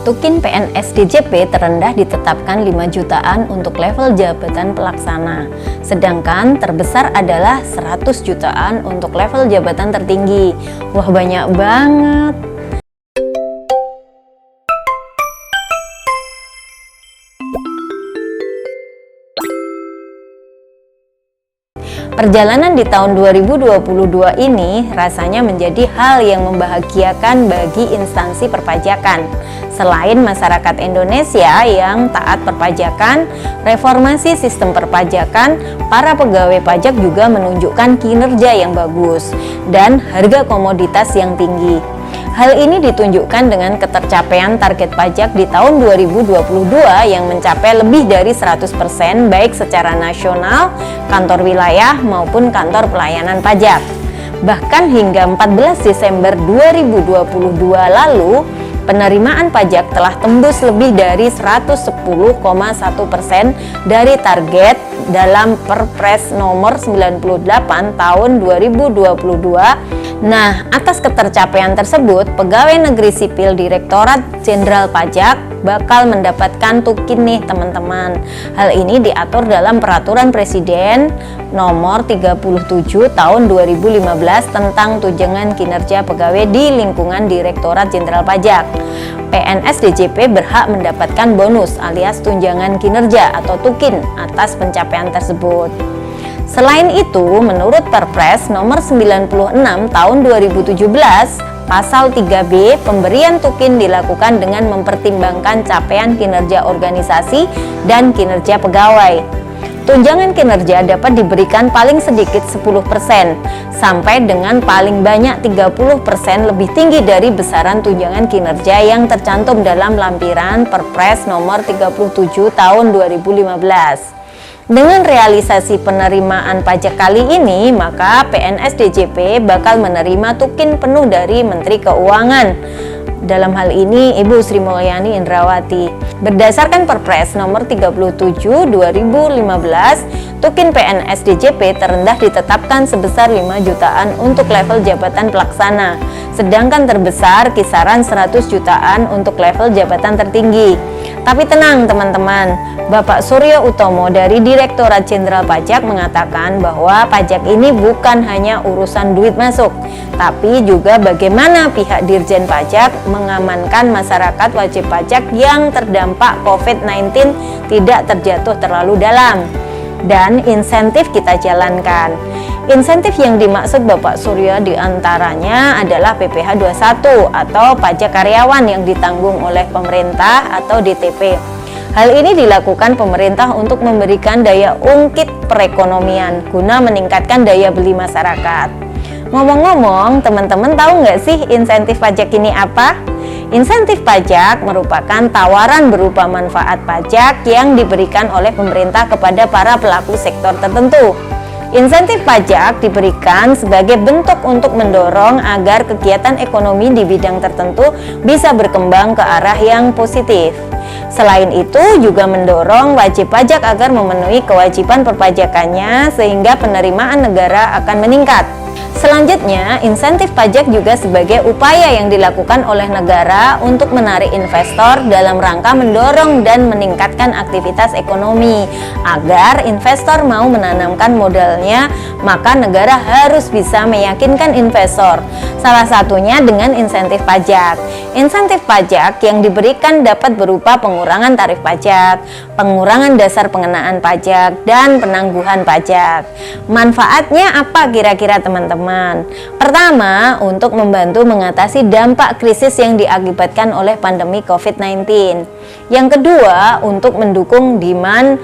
Tukin PNS DJP terendah ditetapkan 5 jutaan untuk level jabatan pelaksana, sedangkan terbesar adalah 100 jutaan untuk level jabatan tertinggi. Wah, banyak banget. Perjalanan di tahun 2022 ini rasanya menjadi hal yang membahagiakan bagi instansi perpajakan. Selain masyarakat Indonesia yang taat perpajakan, reformasi sistem perpajakan, para pegawai pajak juga menunjukkan kinerja yang bagus dan harga komoditas yang tinggi. Hal ini ditunjukkan dengan ketercapaian target pajak di tahun 2022 yang mencapai lebih dari 100% baik secara nasional, kantor wilayah maupun kantor pelayanan pajak. Bahkan hingga 14 Desember 2022 lalu, penerimaan pajak telah tembus lebih dari 110,1% dari target dalam Perpres nomor 98 tahun 2022. Nah, atas ketercapaian tersebut, Pegawai Negeri Sipil Direktorat Jenderal Pajak bakal mendapatkan tukin nih teman-teman. Hal ini diatur dalam Peraturan Presiden nomor 37 tahun 2015 tentang tunjangan kinerja pegawai di lingkungan Direktorat Jenderal Pajak. PNS DJP berhak mendapatkan bonus alias tunjangan kinerja atau tukin atas pencapaian tersebut. Selain itu, menurut Perpres nomor 96 tahun 2017, pasal 3B, pemberian tukin dilakukan dengan mempertimbangkan capaian kinerja organisasi dan kinerja pegawai. Tunjangan kinerja dapat diberikan paling sedikit 10% sampai dengan paling banyak 30% lebih tinggi dari besaran tunjangan kinerja yang tercantum dalam lampiran Perpres nomor 37 tahun 2015. Dengan realisasi penerimaan pajak kali ini, maka PNS DJP bakal menerima tukin penuh dari Menteri Keuangan. Dalam hal ini, Ibu Sri Mulyani Indrawati. Berdasarkan Perpres nomor 37 2015, tukin PNS DJP terendah ditetapkan sebesar 5 jutaan untuk level jabatan pelaksana, sedangkan terbesar kisaran 100 jutaan untuk level jabatan tertinggi. Tapi tenang teman-teman, Bapak Suryo Utomo dari Direktorat Jenderal Pajak mengatakan bahwa pajak ini bukan hanya urusan duit masuk, tapi juga bagaimana pihak Dirjen Pajak mengamankan masyarakat wajib pajak yang terdampak COVID-19 tidak terjatuh terlalu dalam. Dan insentif kita jalankan. Insentif yang dimaksud Bapak Suryo diantaranya adalah PPh 21 atau pajak karyawan yang ditanggung oleh pemerintah atau DTP. Hal ini dilakukan pemerintah untuk memberikan daya ungkit perekonomian guna meningkatkan daya beli masyarakat. Ngomong-ngomong, teman-teman tahu nggak sih insentif pajak ini apa? Insentif pajak merupakan tawaran berupa manfaat pajak yang diberikan oleh pemerintah kepada para pelaku sektor tertentu. Insentif pajak diberikan sebagai bentuk untuk mendorong agar kegiatan ekonomi di bidang tertentu bisa berkembang ke arah yang positif. Selain itu juga mendorong wajib pajak agar memenuhi kewajiban perpajakannya sehingga penerimaan negara akan meningkat. Selanjutnya, insentif pajak juga sebagai upaya yang dilakukan oleh negara untuk menarik investor dalam rangka mendorong dan meningkatkan aktivitas ekonomi. Agar investor mau menanamkan modalnya, maka negara harus bisa meyakinkan investor. Salah satunya dengan insentif pajak. Insentif pajak yang diberikan dapat berupa pengurangan tarif pajak, pengurangan dasar pengenaan pajak, dan penangguhan pajak. Manfaatnya apa kira-kira teman-teman? Pertama, untuk membantu mengatasi dampak krisis yang diakibatkan oleh pandemi COVID-19. Yang kedua, untuk mendukung demand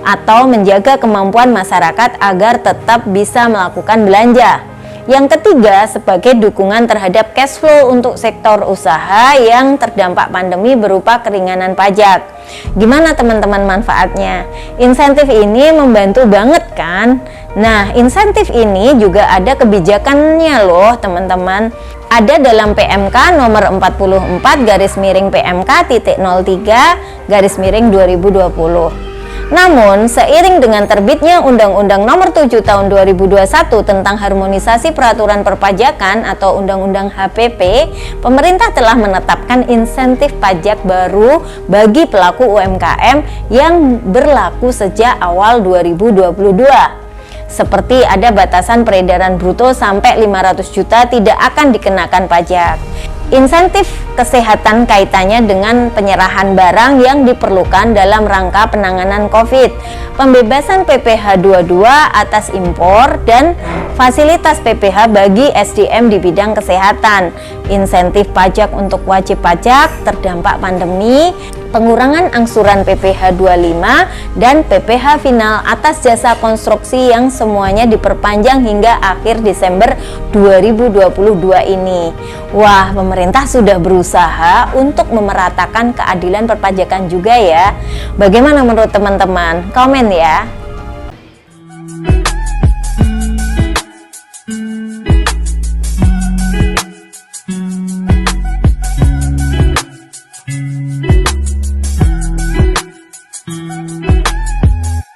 atau menjaga kemampuan masyarakat agar tetap bisa melakukan belanja. Yang ketiga, sebagai dukungan terhadap cash flow untuk sektor usaha yang terdampak pandemi berupa keringanan pajak. Gimana teman-teman manfaatnya? Insentif ini membantu banget kan? Nah, insentif ini juga ada kebijakannya loh teman-teman. Ada dalam PMK nomor 44 garis miring PMK titik 03 garis miring 2020. Namun, seiring dengan terbitnya Undang-Undang Nomor 7 Tahun 2021 tentang Harmonisasi Peraturan Perpajakan atau Undang-Undang HPP, pemerintah telah menetapkan insentif pajak baru bagi pelaku UMKM yang berlaku sejak awal 2022. Seperti ada batasan peredaran bruto sampai 500 juta tidak akan dikenakan pajak. Insentif kesehatan kaitannya dengan penyerahan barang yang diperlukan dalam rangka penanganan COVID, pembebasan PPh 22 atas impor, dan fasilitas PPh bagi SDM di bidang kesehatan, insentif pajak untuk wajib pajak terdampak pandemi, pengurangan angsuran PPh 25, dan PPh final atas jasa konstruksi yang semuanya diperpanjang hingga akhir Desember 2022 ini. Wah, pemerintah sudah berusaha untuk memeratakan keadilan perpajakan juga ya. Bagaimana menurut teman-teman? Komen ya.